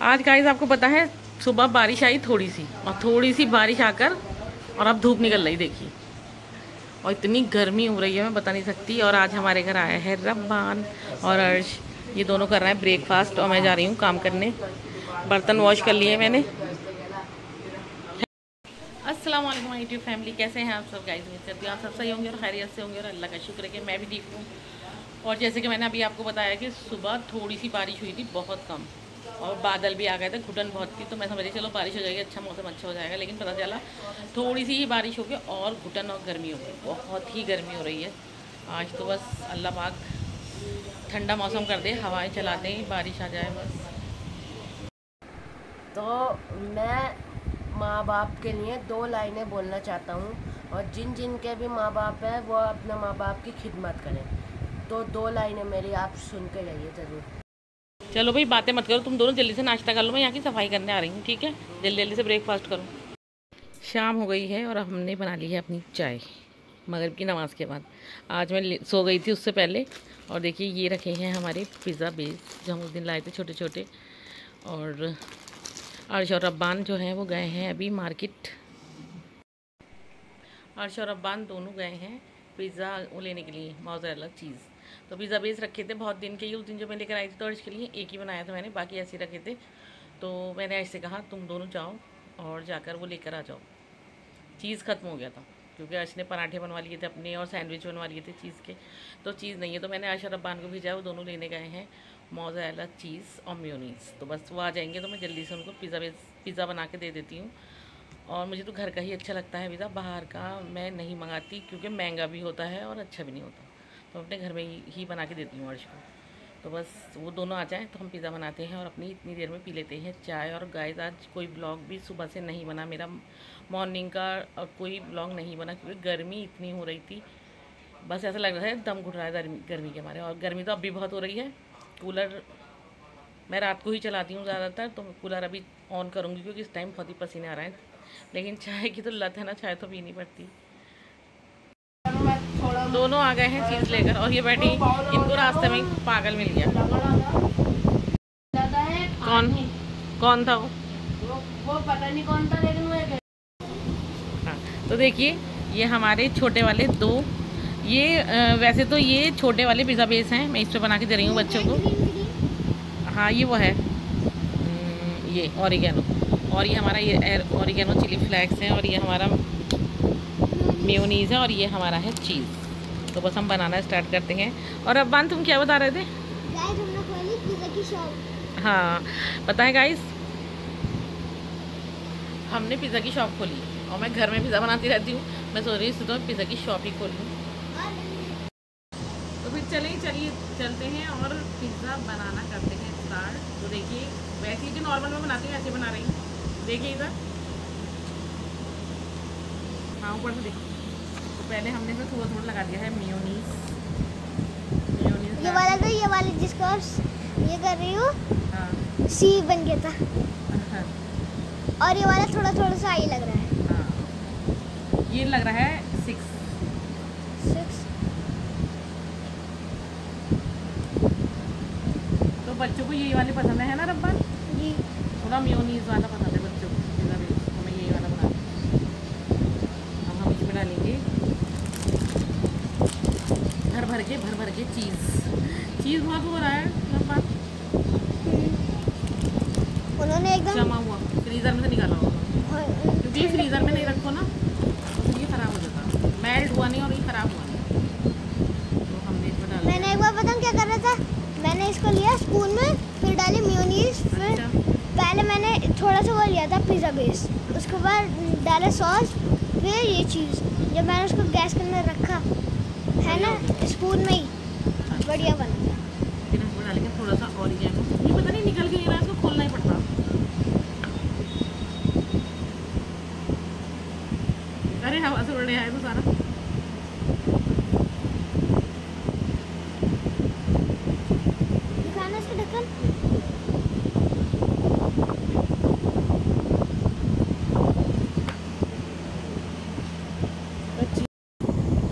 आज गाइस आपको पता है सुबह बारिश आई थोड़ी सी, और थोड़ी सी बारिश आकर और अब धूप निकल रही देखिए, और इतनी गर्मी हो रही है मैं बता नहीं सकती। और आज हमारे घर आया है रब्बान और अर्श, ये दोनों कर रहे हैं ब्रेकफास्ट और मैं जा रही हूँ काम करने। बर्तन वॉश कर लिए मैंने। अस्सलाम वालेकुम माय यूट्यूब फैमिली, कैसे हैं आप सब गाइस? उम्मीद करती हूँ आप सब सही होंगे और खैरियत से होंगे, और अल्लाह का शुक्र है कि मैं भी ठीक हूँ। और जैसे कि मैंने अभी आपको बताया कि सुबह थोड़ी सी बारिश हुई थी, बहुत कम, और बादल भी आ गए थे, घुटन बहुत थी, तो मैं समझी चलो बारिश हो जाएगी, अच्छा मौसम अच्छा हो जाएगा। लेकिन पता चला थोड़ी सी ही बारिश हो गई और घुटन और गर्मी हो गई, बहुत ही गर्मी हो रही है आज। तो बस अल्लाह पाक ठंडा मौसम कर दे, हवाएं चला दें, बारिश आ जाए बस। तो मैं माँ बाप के लिए 2 लाइनें बोलना चाहता हूँ, और जिन जिन के भी माँ बाप हैं वो अपने माँ बाप की खिदमत करें। तो 2 लाइनें मेरी आप सुन के जाइए ज़रूर। चलो भाई बातें मत करो, तुम दोनों जल्दी से नाश्ता कर लो, मैं यहाँ की सफाई करने आ रही हूँ, ठीक है? जल्दी जल्दी से ब्रेकफास्ट करो। शाम हो गई है और अब हमने बना ली है अपनी चाय मगरिब की नमाज़ के बाद। आज मैं सो गई थी उससे पहले, और देखिए ये रखे हैं हमारे पिज़्ज़ा बेस जो हम उस दिन लाए थे छोटे छोटे। और अर्श और रब्बान जो हैं वो गए हैं अभी मार्केट। अर्श और रब्बान दोनों गए हैं पिज़्ज़ा वो लेने के लिए, मोज़रेला चीज़। तो पिज़्ज़ा बेस रखे थे बहुत दिन के ही, उस दिन जो मैं लेकर आई थी तो अर्श के लिए एक ही बनाया था मैंने, बाकी ऐसे रखे थे। तो मैंने ऐसे कहा तुम दोनों जाओ और जाकर वो लेकर आ जाओ। चीज़ ख़त्म हो गया था क्योंकि अर्श ने पराठे बनवा लिए थे अपने और सैंडविच बनवा लिए थे चीज़ के, तो चीज़ नहीं है। तो मैंने अर्श और रब्बान को भेजा, वो दोनों लेने गए हैं मोज़रेला चीज़ और मेयोनीज़। तो बस वो आ जाएंगे तो मैं जल्दी से उनको पिज़्ज़ा बना के दे देती हूँ। और मुझे तो घर का ही अच्छा लगता है पिज़्ज़ा, बाहर का मैं नहीं मंगाती क्योंकि महंगा भी होता है और अच्छा भी नहीं होता। तो अपने घर में ही बना के देती हूँ अर्श को। तो बस वो दोनों आ जाएँ तो हम पिज़्ज़ा बनाते हैं और अपनी इतनी देर में पी लेते हैं चाय। और गाइस आज कोई ब्लॉग भी सुबह से नहीं बना मेरा, मॉर्निंग का और कोई ब्लॉग नहीं बना क्योंकि गर्मी इतनी हो रही थी, बस ऐसा लग रहा है दम घुट रहा है गर्मी के मारे। और गर्मी तो अब भी बहुत हो रही है। कूलर मैं रात को ही चलाती हूँ ज़्यादातर, तो कूलर अभी ऑन करूँगी क्योंकि इस टाइम बहुत ही पसीने आ रहे हैं। लेकिन चाय की तो लत है ना, चाय तो पीनी पड़ती। दोनों आ गए हैं चीज़ लेकर और ये बैठी, इनको रास्ते में पागल मिल गया। कौन था वो पता नहीं कौन था, लेकिन वो हाँ। तो देखिए ये हमारे छोटे वाले दो, ये वैसे तो ये छोटे वाले पिज़्ज़ा बेस हैं, मैं इस पर बना के दे रही हूँ बच्चों को। हाँ ये वो है, ये ऑरिगेनो, और ये हमारा ये ऑरिगेनो चिली फ्लेक्स है, और ये हमारा मेयोनीज़ है, और ये हमारा है चीज़। तो बस हम बनाना स्टार्ट करते हैं। और अब्बान तुम क्या बता रहे थे? हमने खोली पिज़्ज़ा की शॉप। हाँ पता है गाइस, हमने पिज़्ज़ा की शॉप खोली और मैं घर में पिज़्ज़ा बनाती रहती हूँ, मैं सोच रही हूँ तो मैं पिज़्ज़ा की शॉप ही खोल लूँ। तो फिर चलिए चलते हैं और पिज़्ज़ा बनाना करते हैं स्टार्ट। तो देखिए वैसे ही जो नॉर्मल में बनाती हूँ ऐसे बना रही हूँ, देखिए इधर। हाँ ऊपर से देखो, तो पहले हमने इसमें थोड़ा थोड़ा लगा दिया है मेयोनीज़। ये वाला तो ये वाली जिसको ये कर रही हूँ, हाँ सी बन गया था। हाँ। और ये वाला थोड़ा थोड़ा सा आई लग रहा है। हाँ ये लग रहा है 6। तो बच्चों को यही वाले पसंद है ना रब्बान जी? थोड़ा मेयोनीज़ वाला पसंद है बच्चों को, पिज़्ज़ा बेस, तो मैं यही वाला बना रही हूँ। अब हम इसमें डालेंगे भर भर के चीज़ बहुत हो रहा है रब्बान, उन्होंने एकदम जमा हुआ फ्रीज़र में से निकाला होगा, क्योंकि ये फ्रीज़र में नहीं रखो ना तो फिर ये ख़राब हो जाता, मेल्ट हुआ नहीं और ये ख़राब हुआ नहीं। तो हमने इसमें डाला, मैंने एक बार पता क्या कर रहा था, मैंने इसको लिया स्पून में, फिर डाली मेयोनीज, फिर पहले मैंने थोड़ा सा वो लिया था पिज़्ज़ा बेस, उसके बाद डाला सॉस, फिर ये चीज़। जब मैंने उसको गैस के अंदर रखा है ना स्पून में ही, बढ़िया बना गया। फिर हम डालेंगे थोड़ा सा ऑरिगेनो, ये पता नहीं निकल के नहीं रहा, इसको खोलना ही पड़ता। अरे हवा से उड़ रहा है तो सारा। दिखाना इसका ढक्कन।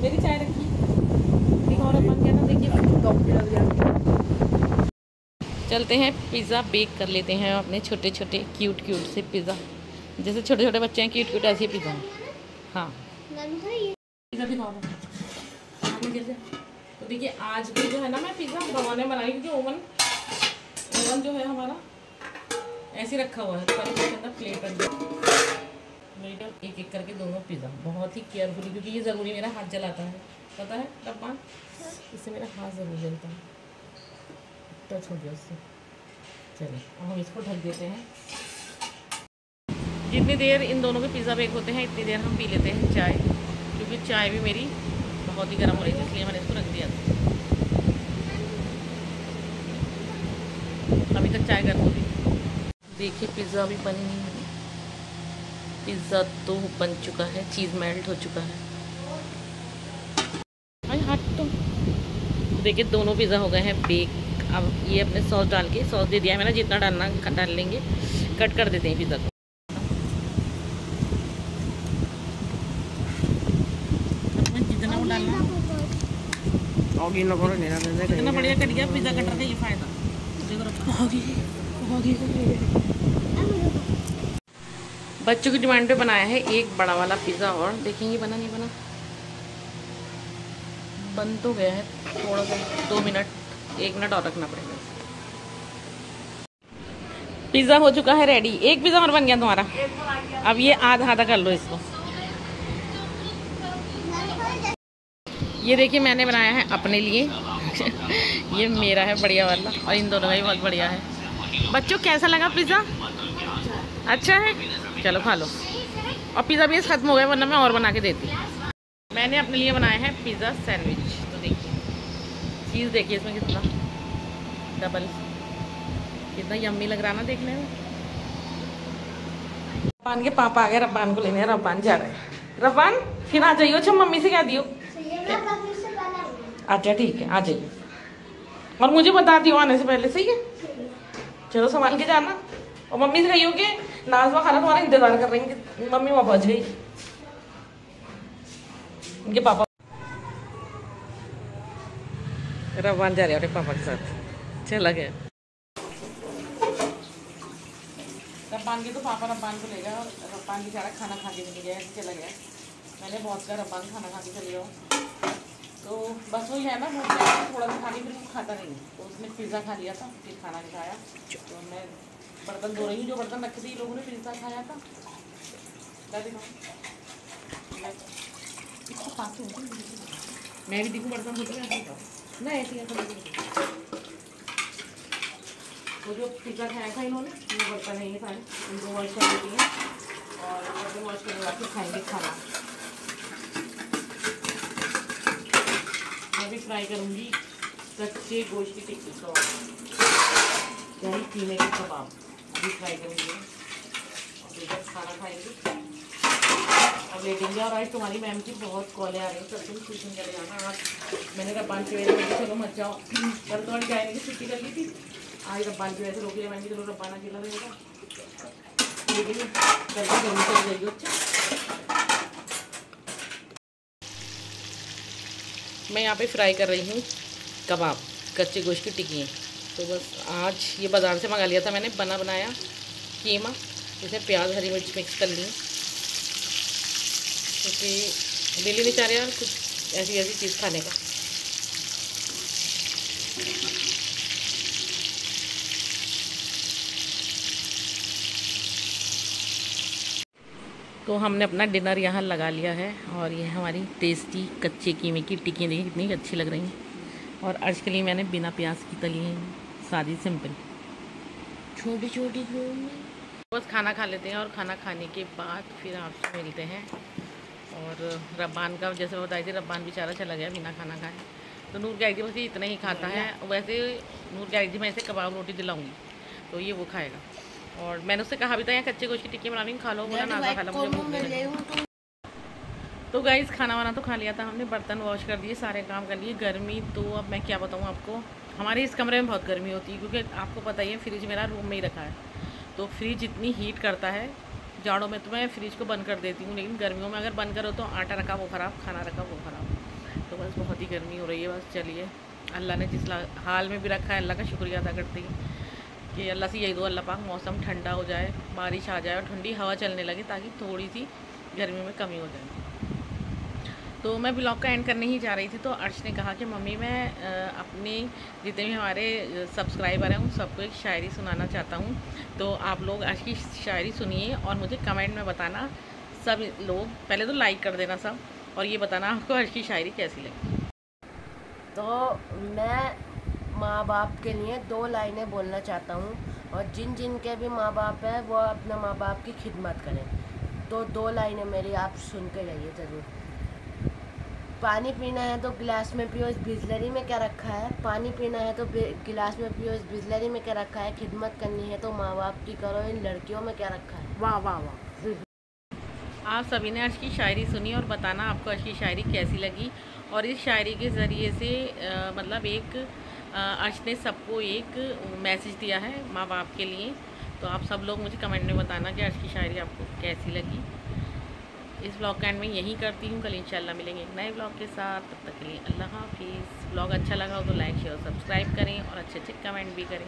मेरी चाय रखी, दिखाओ रब्बान क्या था, देखिए चलते हैं पिज़्ज़ा बेक कर लेते हैं अपने छोटे छोटे क्यूट से पिज़्ज़ा। जैसे छोटे छोटे बच्चे हैं क्यूट ऐसे पिज़्ज़ा है। हाँ पिज़्ज़ा दिखाओ। तो देखिए आज भी जो है ना मैं पिज़्ज़ा भगवान ने बनाई, क्योंकि ओवन जो है हमारा ऐसे रखा हुआ है, तो पहले इसके अंदर प्लेट रख दिया, एक एक करके दोनों पिज़्ज़ा बहुत ही केयरफुली, क्योंकि ये ज़रूरी मेरा हाथ जलाता है, पता है रब्बान, इससे मेरा हाथ ज़रूर जलता है, टच हो गया उससे। चलिए अब हम इसको ढक देते हैं। जितनी देर इन दोनों के पिज़्ज़ा बेक होते हैं इतनी देर हम पी लेते हैं चाय, क्योंकि चाय भी मेरी बहुत ही गर्म हो रही थी, इसलिए मैंने इसको रख दिया था। अभी तक चाय गर्म होगी। देखिए पिज़्ज़ा भी बनी नहीं है, पिज़्ज़ा तो बन चुका है, चीज़ मेल्ट हो चुका है। अरे हट तो देखिए दोनों पिज़्ज़ा हो गए हैं बेक। अब ये अपने सॉस डाल के, सॉस दे दिया है मैंने, जितना डालना डाल लेंगे, कट कर देते हैं पिज़्ज़ा को। जितना वो डालना कितना बढ़िया कट गया पिज़्ज़ा कटर का, ये फ़ायदा बच्चों की डिमांड पे बनाया है एक बड़ा वाला पिज़्ज़ा। और देखेंगे बना नहीं बना, बन तो गया है, थोड़ा सा 2 मिनट 1 मिनट और रखना पड़ेगा। पिज़्ज़ा हो चुका है रेडी, एक पिज़्ज़ा और बन गया तुम्हारा। अब ये आधा आधा कर लो इसको। ये देखिए मैंने बनाया है अपने लिए ये मेरा है बढ़िया वाला, और इन दोनों का भी बहुत बढ़िया है। बच्चों कैसा लगा पिज़्ज़ा? अच्छा है, चलो खा लो। और पिज़्ज़ा भी ख़त्म हो गया, वरना मैं और बना के देती। मैंने अपने लिए बनाया है पिज़्ज़ा सैंडविच। तो देखिए चीज़ देखिए इसमें कितना डबल, कितना यम्मी लग रहा ना देखने में। रब्बान के पापा आ गए, रब्बान को लेने, रब्बान जा रहे हैं। रब्बान फिर आ जाइयो, अच्छा मम्मी से कह दियो। अच्छा ठीक है आ जाइए, और मुझे बता दियो आने से पहले, सही है? चलो संभाल के जाना, और मम्मी से कहियो कि नाज़मा खाना तुम्हारा इंतजार कर रही है, मम्मी वहाँ पहुँच गई। इनके पापा रब्बान जा रहे हैं अपने पापा के साथ, चला गया। रब्बान के तो पापा रब्बान को ले गया, और रब्बान बेचारा खाना खा के नहीं गया, ऐसे चला गया। मैंने बहुत कहा रब्बान खाना खा के चले जाओ, तो बस वही है ना, वो थोड़ा सा खाने फिर वो खाता नहीं, तो उसने पिज़्ज़ा खा लिया था, फिर खाना नहीं खाया। तो मैं बर्तन धो रही हूँ, जो बर्तन रखे थे ये लोगों ने पिज़्ज़ा खाया था। मैं भी देखूँ बर्तन धोते हैं नहीं ऐसे ही। वो जो पिज़्ज़ा खाया था इन्होंने, वो बर्तन नहीं खाए, उनको वॉश कर देती हैं, और बर्तन वॉश करने के बाद फिर खाएंगे खाना। मैं भी फ्राई करूँगी कच्चे गोश्त की टिक्की तो यानी कीमे के कबाब अभी फ्राई करूँगी, और फिर जब खाना खाएंगे अब लेटेंगे। और आज तुम्हारी मैम की बहुत कॉलें आ रही हैं, कल तुम ट्यूशन चले जाना। आज मैंने रब्बान की वजह से चलो मत जाओ, कल तुम्हारी जाने की छुट्टी कर ली थी, आज रब्बान की वजह से रोक लिया मैंने, चलो रब्बान अकेला रहेगा, लेकिन कल जरूर चल जाइए। अच्छा मैं यहाँ पे फ्राई कर रही हूँ कबाब, कच्चे गोश्त की टिक्की। तो बस आज ये बाज़ार से मंगा लिया था मैंने, बना बनाया कीमा, इसमें प्याज हरी मिर्च मिक्स कर ली, क्योंकि दिल ही नहीं चाह रहा यार कुछ ऐसी ऐसी चीज़ खाने का। तो हमने अपना डिनर यहाँ लगा लिया है, और ये हमारी टेस्टी कच्चे कीमे की टिक्की देखिए कितनी अच्छी लग रही हैं। और आज के लिए मैंने बिना प्याज की तली है, सादी सिंपल छोटी छोटी। बस खाना खा लेते हैं, और खाना खाने के बाद फिर आपसे मिलते हैं। और रब्बान का जैसे बताई थी, रब्बान बेचारा चला गया बिना खाना खाए, तो नूर कह रही थी बस ये इतना ही खाता है। वैसे नूर कह रही थी मैं इसे कबाब रोटी दिलाऊँगी, तो ये वो खाएगा। और मैंने उससे कहा भी था यहाँ कच्चे गोश्त की टिक्की बना रही खा लो, बोला ना खा लो मुझे। तो गाइस खाना वाना तो खा लिया था हमने, बर्तन वॉश कर दिए, सारे काम कर लिए। गर्मी तो अब मैं क्या बताऊँ आपको, हमारे इस कमरे में बहुत गर्मी होती है, क्योंकि आपको पता ही है फ्रिज मेरा रूम में ही रखा है, तो फ्रिज इतनी हीट करता है। जाड़ों में तो मैं फ्रिज को बंद कर देती हूँ, लेकिन गर्मियों में अगर बंद करो तो आटा रखा वो ख़राब, खाना रखा वो ख़राब। तो बस बहुत ही गर्मी हो रही है। बस चलिए, अल्लाह ने जिस हाल में भी रखा है अल्लाह का शुक्रिया अदा करते हैं। कि अल्लाह से यही दो, अल्लाह पाक मौसम ठंडा हो जाए, बारिश आ जाए और ठंडी हवा चलने लगे ताकि थोड़ी सी गर्मी में कमी हो जाए। तो मैं ब्लॉग का एंड करने ही जा रही थी तो अर्श ने कहा कि मम्मी मैं अपने जितने भी हमारे सब्सक्राइबर हैं उन सबको एक शायरी सुनाना चाहता हूँ, तो आप लोग अर्श की शायरी सुनिए और मुझे कमेंट में बताना। सब लोग पहले तो लाइक कर देना सब, और ये बताना आपको अर्श की शायरी कैसी लगी। तो मैं माँ बाप के लिए 2 लाइनें बोलना चाहता हूँ, और जिन जिन के भी माँ बाप हैं वो अपने माँ बाप की खिदमत करें। तो 2 लाइनें मेरी आप सुन के जाइए ज़रूर। पानी पीना है तो गिलास में पियो, इस बिस्लरी में क्या रखा है। पानी पीना है तो गिलास में पियो, इस बिस्लरी में क्या रखा है। खिदमत करनी है तो माँ बाप की करो, इन लड़कियों में क्या रखा है। वाह वाह वाह। आप सभी ने अर्श की शायरी सुनी और बताना आपको अर्श की शायरी कैसी लगी। और इस शायरी के ज़रिए से मतलब एक अर्श ने सबको एक मैसेज दिया है माँ बाप के लिए। तो आप सब लोग मुझे कमेंट में बताना कि अर्श की शायरी आपको कैसी लगी। इस ब्लॉग का एंड में यही करती हूँ, कल इंशाल्लाह मिलेंगे एक नए ब्लॉग के साथ। तब तक के लिए अल्लाह हाफिज़। ब्लॉग अच्छा लगा हो तो लाइक शेयर सब्सक्राइब करें और अच्छे अच्छे कमेंट भी करें।